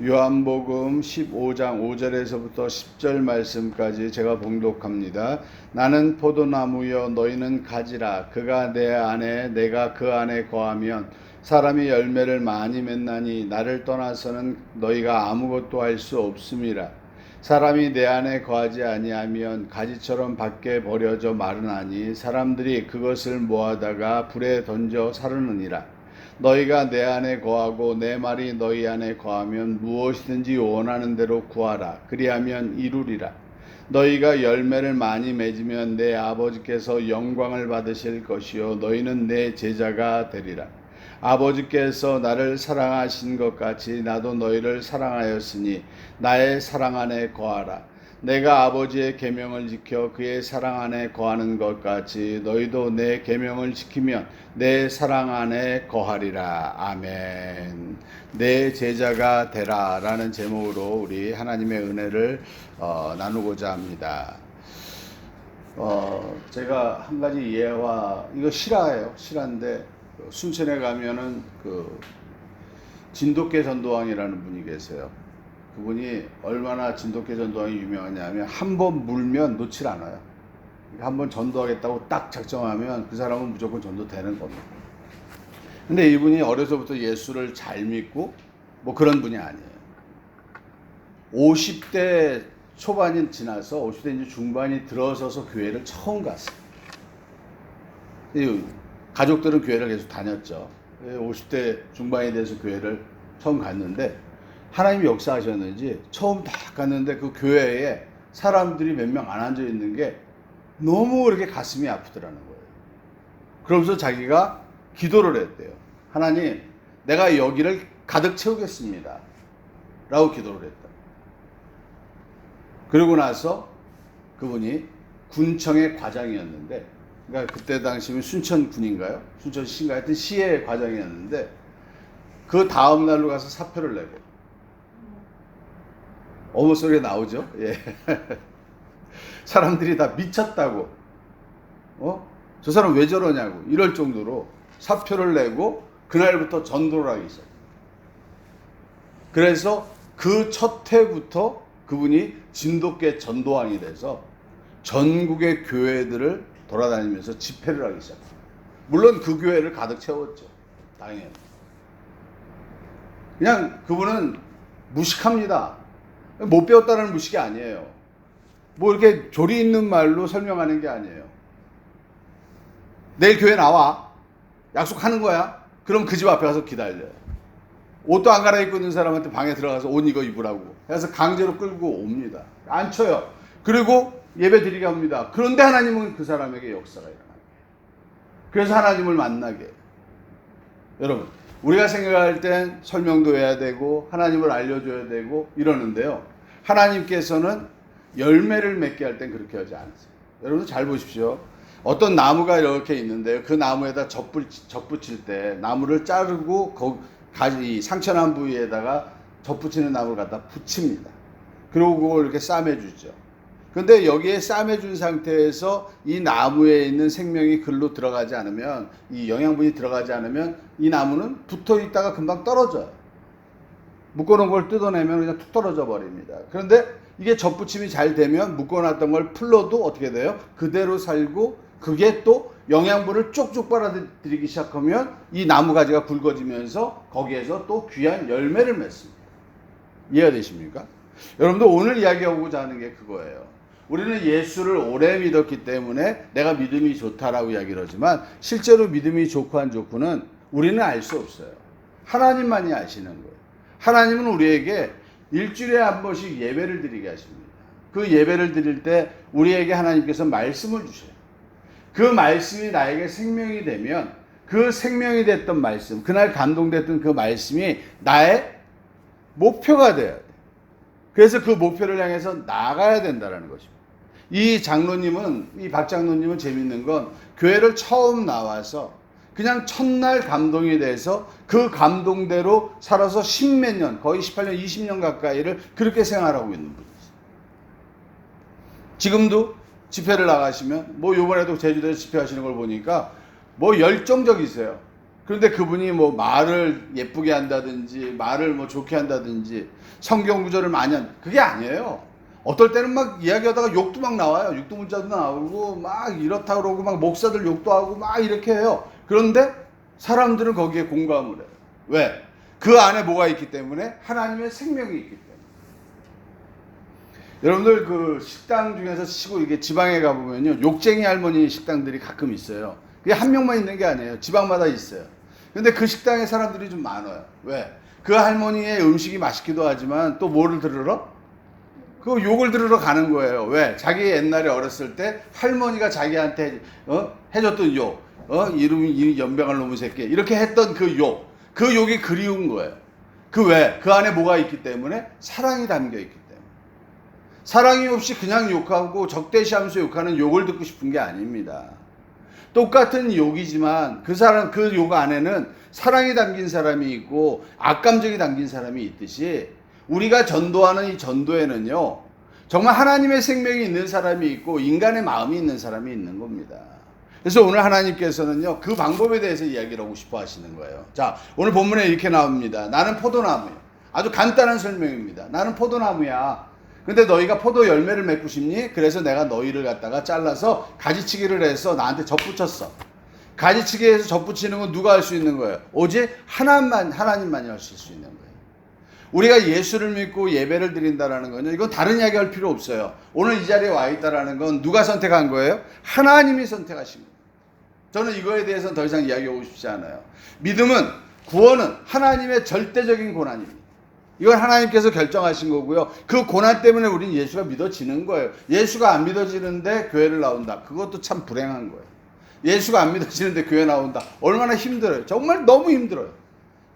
요한복음 15장 5절에서부터 10절 말씀까지 제가 봉독합니다. 나는 포도나무여 너희는 가지라. 그가 내 안에 내가 그 안에 거하면 사람이 열매를 많이 맺나니 나를 떠나서는 너희가 아무것도 할 수 없음이라. 사람이 내 안에 거하지 아니하면 가지처럼 밖에 버려져 마르나니 사람들이 그것을 모아다가 불에 던져 사르느니라. 너희가 내 안에 거하고 내 말이 너희 안에 거하면 무엇이든지 원하는 대로 구하라. 그리하면 이루리라. 너희가 열매를 많이 맺으면 내 아버지께서 영광을 받으실 것이요 너희는 내 제자가 되리라. 아버지께서 나를 사랑하신 것 같이 나도 너희를 사랑하였으니 나의 사랑 안에 거하라. 내가 아버지의 계명을 지켜 그의 사랑 안에 거하는 것 같이 너희도 내 계명을 지키면 내 사랑 안에 거하리라. 아멘. 내 제자가 되라 라는 제목으로 우리 하나님의 은혜를 나누고자 합니다. 제가 한 가지 예화, 이거 실화예요. 실화인데 순천에 가면은 그 진돗개 전도왕이라는 분이 계세요. 그분이 얼마나 진돗개 전도왕이 유명하냐면 한 번 물면 놓질 않아요. 한 번 전도하겠다고 딱 작정하면 그 사람은 무조건 전도되는 겁니다. 근데 이분이 어려서부터 예수를 잘 믿고 뭐 그런 분이 아니에요. 50대 초반이 지나서 50대 이제 중반이 들어서서 교회를 처음 갔어요. 가족들은 교회를 계속 다녔죠. 50대 중반이 돼서 교회를 처음 갔는데 하나님이 역사하셨는지 처음 딱 갔는데 그 교회에 사람들이 몇 명 안 앉아 있는 게 너무 그렇게 가슴이 아프더라는 거예요. 그러면서 자기가 기도를 했대요. 하나님, 내가 여기를 가득 채우겠습니다. 라고 기도를 했다. 그러고 나서 그분이 군청의 과장이었는데, 그러니까 그때 당시면 순천군인가요? 순천시인가 하여튼 시의 과장이었는데, 그 다음 날로 가서 사표를 내고, 어머 소리가 나오죠? 예. 사람들이 다 미쳤다고, 저 사람 왜 저러냐고, 이럴 정도로 사표를 내고, 그날부터 전도를 하기 시작해요. 그래서 그 첫 해부터 그분이 진돗개 전도왕이 돼서 전국의 교회들을 돌아다니면서 집회를 하기 시작해요. 물론 그 교회를 가득 채웠죠. 당연히. 그냥 그분은 무식합니다. 못 배웠다는 무식이 아니에요. 뭐 이렇게 조리 있는 말로 설명하는 게 아니에요. 내일 교회 나와. 약속하는 거야. 그럼 그 집 앞에 가서 기다려요. 옷도 안 갈아입고 있는 사람한테 방에 들어가서 옷 이거 입으라고 해서 강제로 끌고 옵니다. 앉혀요. 그리고 예배 드리게 합니다. 그런데 하나님은 그 사람에게 역사가 일어나요. 그래서 하나님을 만나게 해요. 여러분, 우리가 생각할 땐 설명도 해야 되고 하나님을 알려줘야 되고 이러는데요. 하나님께서는 열매를 맺게 할 땐 그렇게 하지 않으세요. 여러분 잘 보십시오. 어떤 나무가 이렇게 있는데요. 그 나무에다 적 붙일 때 나무를 자르고 가지 상처난 부위에다가 적 붙이는 나무를 갖다 붙입니다. 그리고 그걸 이렇게 싸매주죠. 근데 여기에 싸매준 상태에서 이 나무에 있는 생명이 글로 들어가지 않으면, 이 영양분이 들어가지 않으면 이 나무는 붙어 있다가 금방 떨어져요. 묶어놓은 걸 뜯어내면 그냥 툭 떨어져 버립니다. 그런데 이게 접붙임이 잘 되면 묶어놨던 걸 풀러도 어떻게 돼요? 그대로 살고 그게 또 영양분을 쪽쪽 빨아들이기 시작하면 이 나무 가지가 굵어지면서 거기에서 또 귀한 열매를 맺습니다. 이해가 되십니까? 여러분들 오늘 이야기하고자 하는 게 그거예요. 우리는 예수를 오래 믿었기 때문에 내가 믿음이 좋다라고 이야기를 하지만 실제로 믿음이 좋고 안 좋고는 우리는 알 수 없어요. 하나님만이 아시는 거예요. 하나님은 우리에게 일주일에 한 번씩 예배를 드리게 하십니다. 그 예배를 드릴 때 우리에게 하나님께서 말씀을 주셔요. 그 말씀이 나에게 생명이 되면 그 생명이 됐던 말씀, 그날 감동됐던 그 말씀이 나의 목표가 돼야 돼. 그래서 그 목표를 향해서 나가야 된다는 것입니다. 이 박 장로님은 재밌는 건 교회를 처음 나와서 그냥 첫날 감동이 돼서 그 감동대로 살아서 십몇 년, 거의 18년, 20년 가까이를 그렇게 생활하고 있는 분이죠. 지금도 집회를 나가시면, 뭐 요번에도 제주도에서 집회하시는 걸 보니까 뭐 열정적이세요. 그런데 그분이 뭐 말을 예쁘게 한다든지 말을 뭐 좋게 한다든지 성경 구절을 많이 그게 아니에요. 어떨 때는 막 이야기하다가 욕도 막 나와요. 육두문자도 나오고 막 이렇다 그러고 막 목사들 욕도 하고 막 이렇게 해요. 그런데 사람들은 거기에 공감을 해요. 왜? 그 안에 뭐가 있기 때문에? 하나님의 생명이 있기 때문에. 여러분들 그 식당 중에서 치고 이게 지방에 가보면요, 욕쟁이 할머니 식당들이 가끔 있어요. 그게 한 명만 있는 게 아니에요. 지방마다 있어요. 근데 그 식당에 사람들이 좀 많아요. 왜? 그 할머니의 음식이 맛있기도 하지만 또 뭐를 들으러? 그 욕을 들으러 가는 거예요. 왜? 자기 옛날에 어렸을 때 할머니가 자기한테 해줬던 욕, 이름이 연병할 놈의 새끼 이렇게 했던 그 욕, 그 욕이 그리운 거예요. 그 왜? 그 안에 뭐가 있기 때문에? 사랑이 담겨 있기 때문에. 사랑이 없이 그냥 욕하고 적대시하면서 욕하는 욕을 듣고 싶은 게 아닙니다. 똑같은 욕이지만 그 사람, 그 욕 안에는 사랑이 담긴 사람이 있고 악감정이 담긴 사람이 있듯이 우리가 전도하는 이 전도에는요, 정말 하나님의 생명이 있는 사람이 있고 인간의 마음이 있는 사람이 있는 겁니다. 그래서 오늘 하나님께서는요, 그 방법에 대해서 이야기를 하고 싶어 하시는 거예요. 자, 오늘 본문에 이렇게 나옵니다. 나는 포도나무예요. 아주 간단한 설명입니다. 나는 포도나무야. 근데 너희가 포도 열매를 맺고 싶니? 그래서 내가 너희를 갖다가 잘라서 가지치기를 해서 나한테 접붙였어. 가지치기 해서 접붙이는 건 누가 할 수 있는 거예요? 오직 하나님만이 하실 수 있는 거예요. 우리가 예수를 믿고 예배를 드린다라는 건요, 이건 다른 이야기 할 필요 없어요. 오늘 이 자리에 와 있다라는 건 누가 선택한 거예요? 하나님이 선택하신 거예요. 저는 이거에 대해서는 더 이상 이야기하고 싶지 않아요. 믿음은, 구원은 하나님의 절대적인 고난입니다. 이건 하나님께서 결정하신 거고요. 그 고난 때문에 우리는 예수가 믿어지는 거예요. 예수가 안 믿어지는데 교회를 나온다. 그것도 참 불행한 거예요. 예수가 안 믿어지는데 교회 나온다. 얼마나 힘들어요. 정말 너무 힘들어요.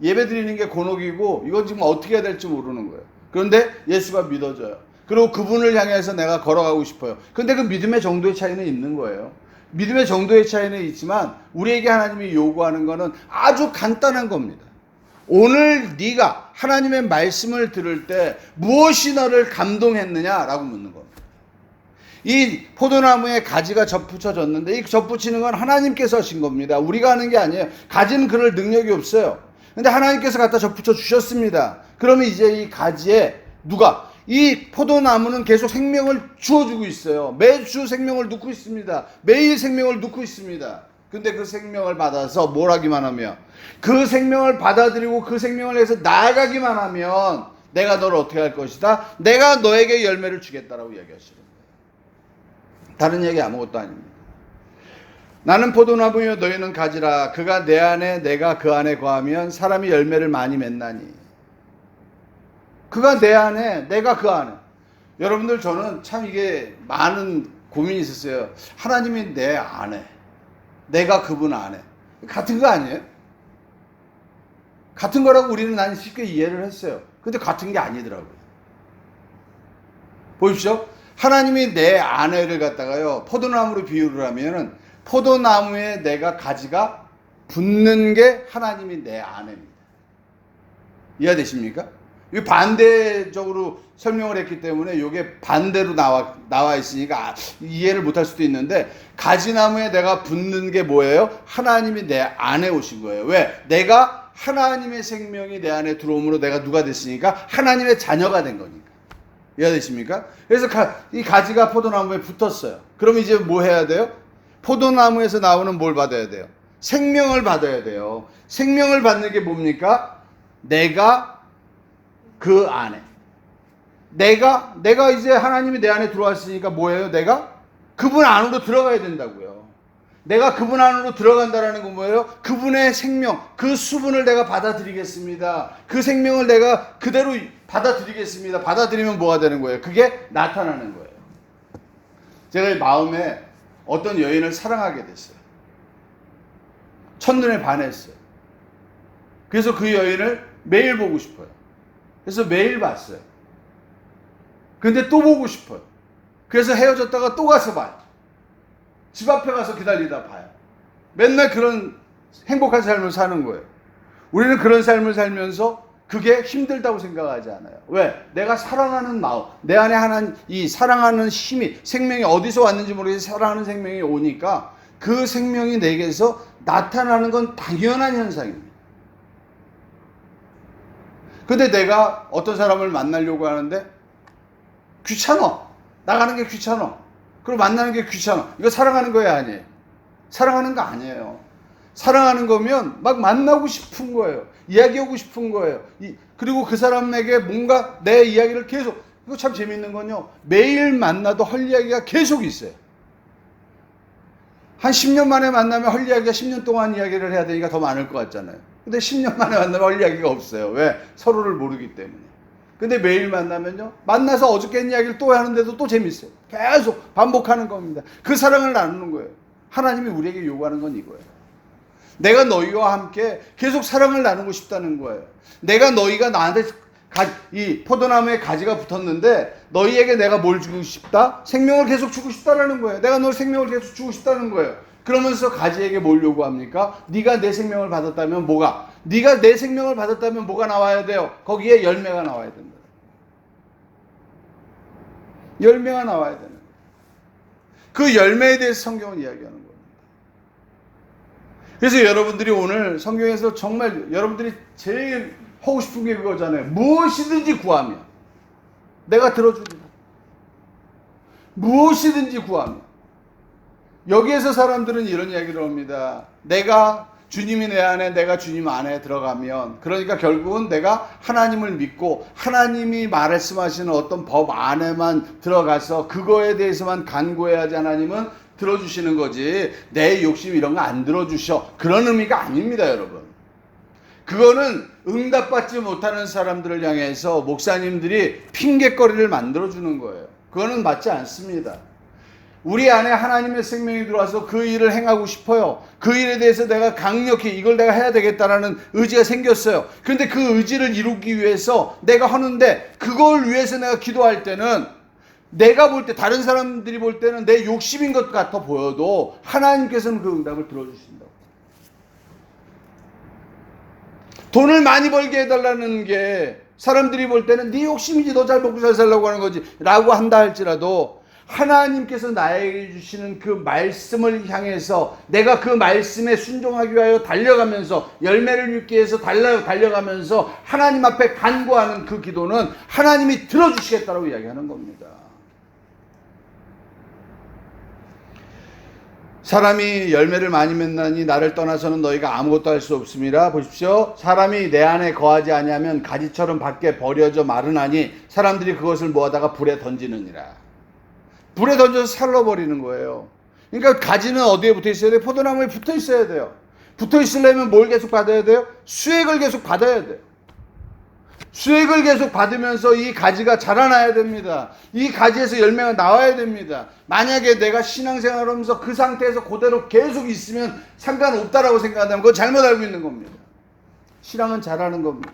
예배 드리는 게 곤혹이고 이건 지금 어떻게 해야 될지 모르는 거예요. 그런데 예수가 믿어져요. 그리고 그분을 향해서 내가 걸어가고 싶어요. 근데 그 믿음의 정도의 차이는 있는 거예요. 믿음의 정도의 차이는 있지만 우리에게 하나님이 요구하는 거는 아주 간단한 겁니다. 오늘 네가 하나님의 말씀을 들을 때 무엇이 너를 감동했느냐라고 묻는 겁니다. 이 포도나무에 가지가 접붙여졌는데 이 접붙이는 건 하나님께서 하신 겁니다. 우리가 하는 게 아니에요. 가지는 그럴 능력이 없어요. 근데 하나님께서 갖다 접붙여 주셨습니다. 그러면 이제 이 가지에 누가, 이 포도나무는 계속 생명을 주어주고 있어요. 매주 생명을 넣고 있습니다. 매일 생명을 넣고 있습니다. 근데 그 생명을 받아서 뭘 하기만 하면, 그 생명을 받아들이고 그 생명을 해서 나아가기만 하면 내가 너를 어떻게 할 것이다? 내가 너에게 열매를 주겠다라고 이야기하시는 거예요. 다른 얘기 아무것도 아닙니다. 나는 포도나무요 너희는 가지라. 그가 내 안에 내가 그 안에 거하면 사람이 열매를 많이 맺나니. 그가 내 안에 내가 그 안에. 여러분들, 저는 참 이게 많은 고민이 있었어요. 하나님이 내 안에, 내가 그분 안에. 같은 거 아니에요? 같은 거라고 우리는 난 쉽게 이해를 했어요. 근데 같은 게 아니더라고요. 보십시오. 하나님이 내 안에를 갖다가요, 포도나무로 비유를 하면은 포도나무에 내가 가지가 붙는 게 하나님이 내 안에입니다. 이해되십니까? 이 반대적으로 설명을 했기 때문에 이게 반대로 나와 있으니까 이해를 못할 수도 있는데, 가지나무에 내가 붙는 게 뭐예요? 하나님이 내 안에 오신 거예요. 왜? 내가 하나님의 생명이 내 안에 들어옴으로 내가 누가 됐으니까 하나님의 자녀가 된 거니까. 이해되십니까? 그래서 이 가지가 포도나무에 붙었어요. 그럼 이제 뭐 해야 돼요? 포도나무에서 나오는 뭘 받아야 돼요? 생명을 받아야 돼요. 생명을 받는 게 뭡니까? 내가 그 안에. 내가 이제 하나님이 내 안에 들어왔으니까 뭐예요? 내가 그분 안으로 들어가야 된다고요. 내가 그분 안으로 들어간다라는 건 뭐예요? 그분의 생명, 그 수분을 내가 받아들이겠습니다. 그 생명을 내가 그대로 받아들이겠습니다. 받아들이면 뭐가 되는 거예요? 그게 나타나는 거예요. 제가 마음에 어떤 여인을 사랑하게 됐어요. 첫눈에 반했어요. 그래서 그 여인을 매일 보고 싶어요. 그래서 매일 봤어요. 근데 또 보고 싶어요. 그래서 헤어졌다가 또 가서 봐요. 집 앞에 가서 기다리다 봐요. 맨날 그런 행복한 삶을 사는 거예요. 우리는 그런 삶을 살면서 그게 힘들다고 생각하지 않아요. 왜? 내가 사랑하는 마음, 내 안에 이 사랑하는 힘이, 생명이 어디서 왔는지 모르겠지만 사랑하는 생명이 오니까 그 생명이 내게서 나타나는 건 당연한 현상입니다. 근데 내가 어떤 사람을 만나려고 하는데 귀찮아. 나가는 게 귀찮아. 그리고 만나는 게 귀찮아. 이거 사랑하는 거예요, 아니에요? 사랑하는 거 아니에요. 사랑하는 거면 막 만나고 싶은 거예요. 이야기하고 싶은 거예요. 그리고 그 사람에게 뭔가 내 이야기를 계속, 이거 참 재밌는 건요. 매일 만나도 할 이야기가 계속 있어요. 한 10년 만에 만나면 할 이야기가 10년 동안 이야기를 해야 되니까 더 많을 것 같잖아요. 근데 10년 만에 만나면 할 이야기가 없어요. 왜? 서로를 모르기 때문에. 근데 매일 만나면요. 만나서 어저께 했 이야기를 또 하는데도 또 재밌어요. 계속 반복하는 겁니다. 그 사랑을 나누는 거예요. 하나님이 우리에게 요구하는 건 이거예요. 내가 너희와 함께 계속 사랑을 나누고 싶다는 거예요. 내가 너희가 나한테 이 포도나무에 가지가 붙었는데 너희에게 내가 뭘 주고 싶다? 생명을 계속 주고 싶다라는 거예요. 내가 너 생명을 계속 주고 싶다는 거예요. 그러면서 가지에게 뭘 요구합니까? 네가 내 생명을 받았다면 뭐가? 네가 내 생명을 받았다면 뭐가 나와야 돼요? 거기에 열매가 나와야 된다. 열매가 나와야 되는 거예요. 그 열매에 대해서 성경은 이야기하는 겁니다. 그래서 여러분들이 오늘 성경에서 정말 여러분들이 제일 하고 싶은 게 그거잖아요. 무엇이든지 구하면 내가 들어주리라. 무엇이든지 구하면. 여기에서 사람들은 이런 이야기를 합니다. 내가 주님이 내 안에, 내가 주님 안에 들어가면, 그러니까 결국은 내가 하나님을 믿고 하나님이 말씀하시는 어떤 법 안에만 들어가서 그거에 대해서만 간구해야지 하나님은 들어주시는 거지, 내 욕심 이런 거 안 들어주셔, 그런 의미가 아닙니다, 여러분. 그거는 응답받지 못하는 사람들을 향해서 목사님들이 핑계거리를 만들어주는 거예요. 그거는 맞지 않습니다. 우리 안에 하나님의 생명이 들어와서 그 일을 행하고 싶어요. 그 일에 대해서 내가 강력히 이걸 내가 해야 되겠다라는 의지가 생겼어요. 그런데 그 의지를 이루기 위해서 내가 하는데, 그걸 위해서 내가 기도할 때는 내가 볼 때, 다른 사람들이 볼 때는 내 욕심인 것 같아 보여도 하나님께서는 그 응답을 들어주신다고. 돈을 많이 벌게 해달라는 게 사람들이 볼 때는 네 욕심이지, 너 잘 먹고 잘 살려고 하는 거지 라고 한다 할지라도, 하나님께서 나에게 주시는 그 말씀을 향해서 내가 그 말씀에 순종하기 위하여 달려가면서 열매를 맺기 위해서 달려가면서 하나님 앞에 간구하는 그 기도는 하나님이 들어주시겠다고 이야기하는 겁니다. 사람이 열매를 많이 맺나니 나를 떠나서는 너희가 아무것도 할 수 없음이라. 보십시오. 사람이 내 안에 거하지 아니하면 가지처럼 밖에 버려져 마르나니 사람들이 그것을 모아다가 불에 던지느니라. 불에 던져서 살라버리는 거예요. 그러니까 가지는 어디에 붙어 있어야 돼요? 포도나무에 붙어 있어야 돼요. 붙어 있으려면 뭘 계속 받아야 돼요? 수액을 계속 받아야 돼요. 수액을 계속 받으면서 이 가지가 자라나야 됩니다. 이 가지에서 열매가 나와야 됩니다. 만약에 내가 신앙생활을 하면서 그 상태에서 그대로 계속 있으면 상관없다라고 생각한다면 그건 잘못 알고 있는 겁니다. 신앙은 잘하는 겁니다.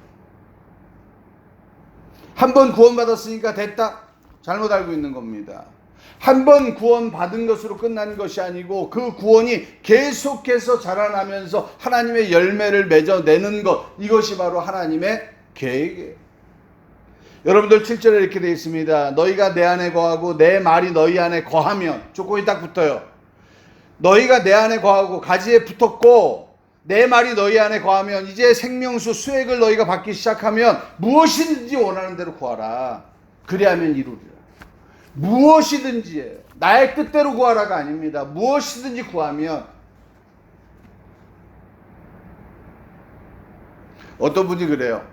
한 번 구원받았으니까 됐다, 잘못 알고 있는 겁니다. 한 번 구원받은 것으로 끝나는 것이 아니고 그 구원이 계속해서 자라나면서 하나님의 열매를 맺어내는 것, 이것이 바로 하나님의 계획이에요. 여러분들 7절에 이렇게 되어 있습니다. 너희가 내 안에 거하고 내 말이 너희 안에 거하면, 조건이 딱 붙어요. 너희가 내 안에 거하고 가지에 붙었고 내 말이 너희 안에 거하면, 이제 생명수 수액을 너희가 받기 시작하면 무엇이든지 원하는 대로 구하라. 그리하면 이루리라. 무엇이든지예요. 나의 뜻대로 구하라가 아닙니다. 무엇이든지 구하면. 어떤 분이 그래요.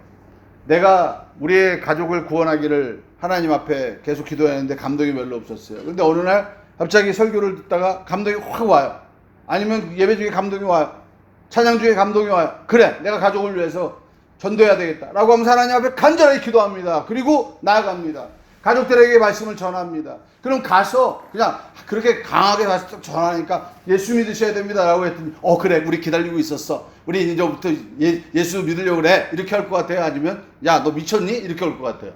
내가 우리의 가족을 구원하기를 하나님 앞에 계속 기도했는데 감동이 별로 없었어요. 근데 어느 날 갑자기 설교를 듣다가 감동이 확 와요. 아니면 예배 중에 감동이 와요. 찬양 중에 감동이 와요. 그래, 내가 가족을 위해서 전도해야 되겠다 라고 하면서 하나님 앞에 간절하게 기도합니다. 그리고 나아갑니다. 가족들에게 말씀을 전합니다. 그럼 가서 그냥 그렇게 강하게 가서 전하니까 예수 믿으셔야 됩니다 라고 했더니, 그래, 우리 기다리고 있었어, 우리 이제부터 예수 믿으려고 그래, 이렇게 할 것 같아요? 아니면 야, 너 미쳤니? 이렇게 할 것 같아요?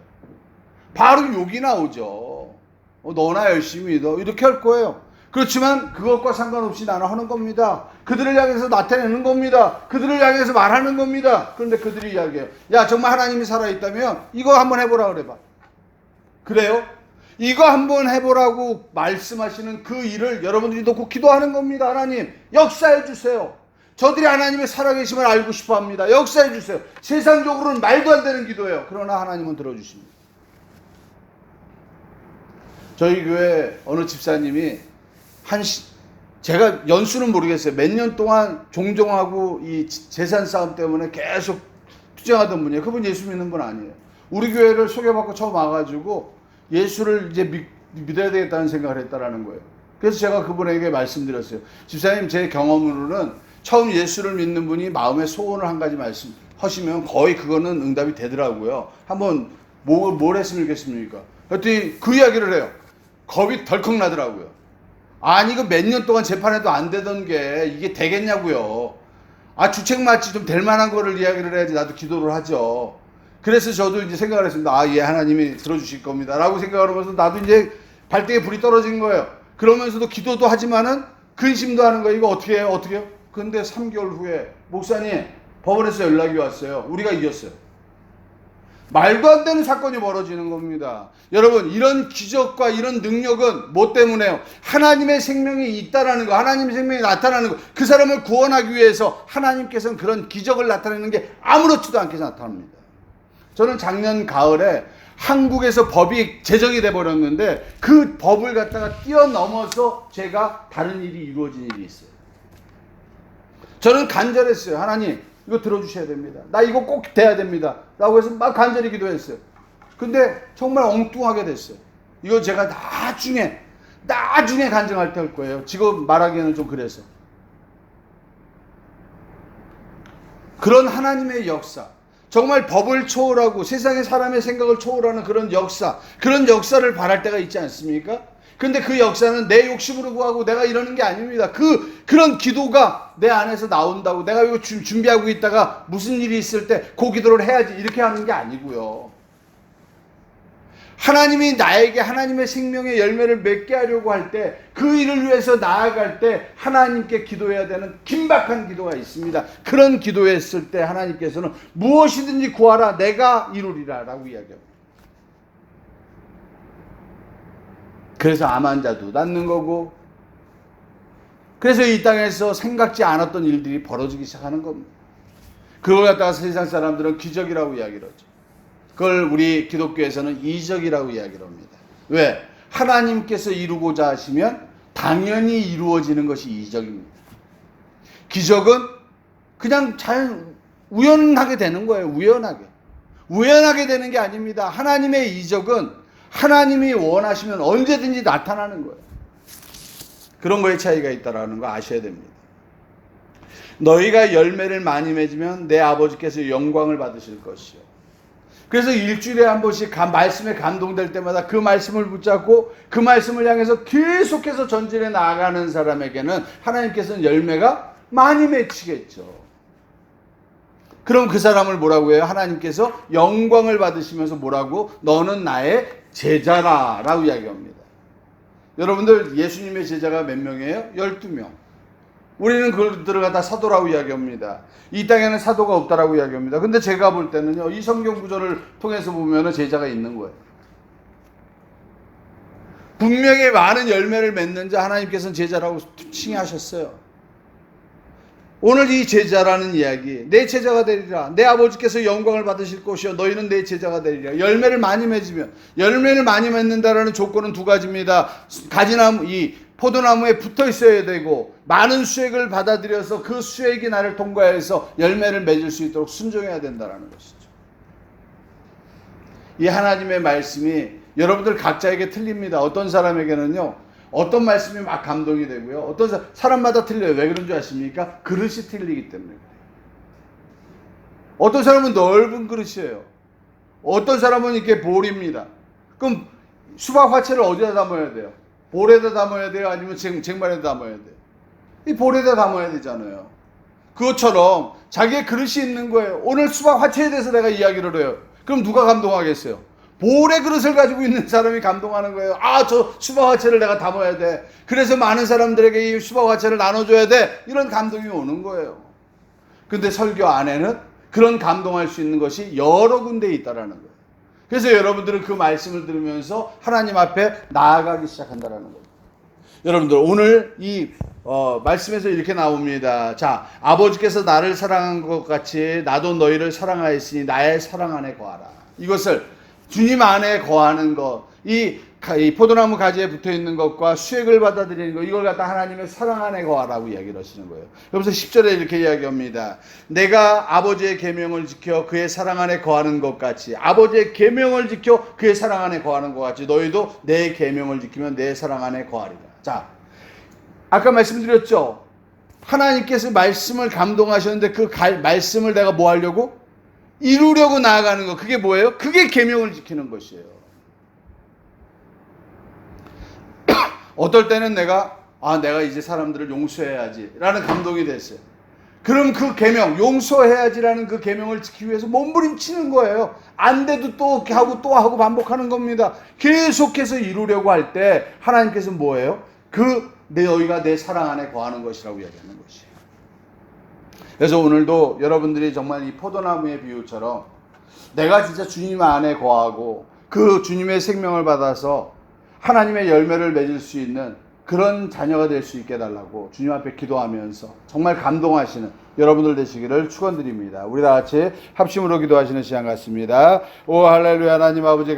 바로 욕이 나오죠. 너나 열심히 믿어, 이렇게 할 거예요. 그렇지만 그것과 상관없이 나는 하는 겁니다. 그들을 향해서 나타내는 겁니다. 그들을 향해서 말하는 겁니다. 그런데 그들이 이야기해요. 야, 정말 하나님이 살아있다면 이거 한번 해보라 그래봐. 그래요? 이거 한번 해보라고 말씀하시는 그 일을 여러분들이 놓고 기도하는 겁니다. 하나님 역사해 주세요. 저들이 하나님의 살아계심을 알고 싶어 합니다. 역사해 주세요. 세상적으로는 말도 안 되는 기도예요. 그러나 하나님은 들어주십니다. 저희 교회 어느 집사님이 제가 연수는 모르겠어요. 몇 년 동안 종종하고 이 재산 싸움 때문에 계속 투쟁하던 분이에요. 그분 예수 믿는 분 아니에요. 우리 교회를 소개받고 처음 와가지고 예수를 이제 믿어야 되겠다는 생각을 했다라는 거예요. 그래서 제가 그분에게 말씀드렸어요. 집사님, 제 경험으로는 처음 예수를 믿는 분이 마음의 소원을 한 가지 말씀하시면 거의 그거는 응답이 되더라고요. 한번 뭘 했으면 좋겠습니까? 그랬더니 그 이야기를 해요. 겁이 덜컥 나더라고요. 아니 이거 몇 년 동안 재판해도 안 되던 게 이게 되겠냐고요. 주책 맞지 좀 될 만한 거를 이야기를 해야지 나도 기도를 하죠. 그래서 저도 이제 생각을 했습니다. 예, 하나님이 들어주실 겁니다 라고 생각을 하면서 나도 이제 발등에 불이 떨어진 거예요. 그러면서도 기도도 하지만은 근심도 하는 거예요. 이거 어떻게 해요? 근데 3개월 후에 목사님 법원에서 연락이 왔어요. 우리가 이겼어요. 말도 안 되는 사건이 벌어지는 겁니다. 여러분, 이런 기적과 이런 능력은 뭐 때문에요? 하나님의 생명이 있다라는 거, 하나님의 생명이 나타나는 거, 그 사람을 구원하기 위해서 하나님께서는 그런 기적을 나타내는 게 아무렇지도 않게 나타납니다. 저는 작년 가을에 한국에서 법이 제정이 돼 버렸는데 그 법을 갖다가 뛰어넘어서 제가 다른 일이 이루어진 일이 있어요. 저는 간절했어요. 하나님, 이거 들어주셔야 됩니다. 나 이거 꼭 돼야 됩니다. 라고 해서 막 간절히 기도했어요. 근데 정말 엉뚱하게 됐어요. 이거 제가 나중에 간증할 때 할 거예요. 지금 말하기에는 좀 그래서. 그런 하나님의 역사, 정말 법을 초월하고 세상의 사람의 생각을 초월하는 그런 역사를 바랄 때가 있지 않습니까? 근데 그 역사는 내 욕심으로 구하고 내가 이러는 게 아닙니다. 그런 기도가 내 안에서 나온다고 내가 이거 준비하고 있다가 무슨 일이 있을 때 그 기도를 해야지 이렇게 하는 게 아니고요. 하나님이 나에게 하나님의 생명의 열매를 맺게 하려고 할 때 그 일을 위해서 나아갈 때 하나님께 기도해야 되는 긴박한 기도가 있습니다. 그런 기도했을 때 하나님께서는 무엇이든지 구하라 내가 이루리라 라고 이야기합니다. 그래서 암 환자도 낫는 거고, 그래서 이 땅에서 생각지 않았던 일들이 벌어지기 시작하는 겁니다. 그걸 갖다가 세상 사람들은 기적이라고 이야기를 하죠. 그걸 우리 기독교에서는 이적이라고 이야기를 합니다. 왜? 하나님께서 이루고자 하시면 당연히 이루어지는 것이 이적입니다. 기적은 그냥 우연하게 되는 거예요. 우연하게 되는 게 아닙니다. 하나님의 이적은 하나님이 원하시면 언제든지 나타나는 거예요. 그런 거에 차이가 있다는 거 아셔야 됩니다. 너희가 열매를 많이 맺으면 내 아버지께서 영광을 받으실 것이요. 그래서 일주일에 한 번씩 말씀에 감동될 때마다 그 말씀을 붙잡고 그 말씀을 향해서 계속해서 전진해 나아가는 사람에게는 하나님께서는 열매가 많이 맺히겠죠. 그럼 그 사람을 뭐라고 해요? 하나님께서 영광을 받으시면서 뭐라고? 너는 나의 제자라 라고 이야기합니다. 여러분들 예수님의 제자가 몇 명이에요? 12명. 우리는 그들을 갖다 사도라고 이야기합니다. 이 땅에는 사도가 없다라고 이야기합니다. 근데 제가 볼 때는요, 이 성경 구절을 통해서 보면 제자가 있는 거예요. 분명히 많은 열매를 맺는 자 하나님께서는 제자라고 칭하셨어요. 오늘 이 제자라는 이야기, 내 제자가 되리라. 내 아버지께서 영광을 받으실 것이요 너희는 내 제자가 되리라. 열매를 많이 맺으면, 열매를 많이 맺는다라는 조건은 두 가지입니다. 가지나무, 이 포도나무에 붙어 있어야 되고 많은 수액을 받아들여서 그 수액이 나를 통과해서 열매를 맺을 수 있도록 순종해야 된다는 것이죠. 이 하나님의 말씀이 여러분들 각자에게 틀립니다. 어떤 사람에게는요, 어떤 말씀이 막 감동이 되고요. 어떤 사람마다 틀려요. 왜 그런 줄 아십니까? 그릇이 틀리기 때문에 그래요. 어떤 사람은 넓은 그릇이에요. 어떤 사람은 이렇게 볼입니다. 그럼 수박 화채를 어디다 담아야 돼요? 볼에다 담아야 돼요? 아니면 쟁반에다 담아야 돼요? 이 볼에다 담아야 되잖아요. 그것처럼 자기의 그릇이 있는 거예요. 오늘 수박 화채에 대해서 내가 이야기를 해요. 그럼 누가 감동하겠어요? 볼의 그릇을 가지고 있는 사람이 감동하는 거예요. 저 수박 화채를 내가 담아야 돼. 그래서 많은 사람들에게 이 수박 화채를 나눠줘야 돼. 이런 감동이 오는 거예요. 근데 설교 안에는 그런 감동할 수 있는 것이 여러 군데 있다라는 거예요. 그래서 여러분들은 그 말씀을 들으면서 하나님 앞에 나아가기 시작한다라는 거예요. 여러분들 오늘 이 말씀에서 이렇게 나옵니다. 자, 아버지께서 나를 사랑한 것 같이 나도 너희를 사랑하였으니 나의 사랑 안에 거하라. 이것을 주님 안에 거하는 것, 이 포도나무 가지에 붙어 있는 것과 수액을 받아들이는 것, 이걸 갖다 하나님의 사랑 안에 거하라고 이야기를 하시는 거예요. 그래서 10절에 이렇게 이야기합니다. 내가 아버지의 계명을 지켜 그의 사랑 안에 거하는 것 같이, 아버지의 계명을 지켜 그의 사랑 안에 거하는 것 같이 너희도 내 계명을 지키면 내 사랑 안에 거하리라. 자, 아까 말씀드렸죠. 하나님께서 말씀을 감동하셨는데 그 말씀을 내가 뭐 하려고? 이루려고 나아가는 거. 그게 뭐예요? 그게 계명을 지키는 것이에요. 어떨 때는 내가 이제 사람들을 용서해야지 라는 감동이 됐어요. 그럼 그 계명, 용서해야지라는 그 계명을 지키기 위해서 몸부림치는 거예요. 안 돼도 또 하고 반복하는 겁니다. 계속해서 이루려고 할 때 하나님께서 뭐예요? 너희가 내 사랑 안에 거하는 것이라고 이야기하는 것이에요. 그래서 오늘도 여러분들이 정말 이 포도나무의 비유처럼 내가 진짜 주님 안에 거하고 그 주님의 생명을 받아서 하나님의 열매를 맺을 수 있는 그런 자녀가 될 수 있게 해달라고 주님 앞에 기도하면서 정말 감동하시는 여러분들 되시기를 축원드립니다. 우리 다 같이 합심으로 기도하시는 시간 같습니다. 오 할렐루야. 하나님 아버지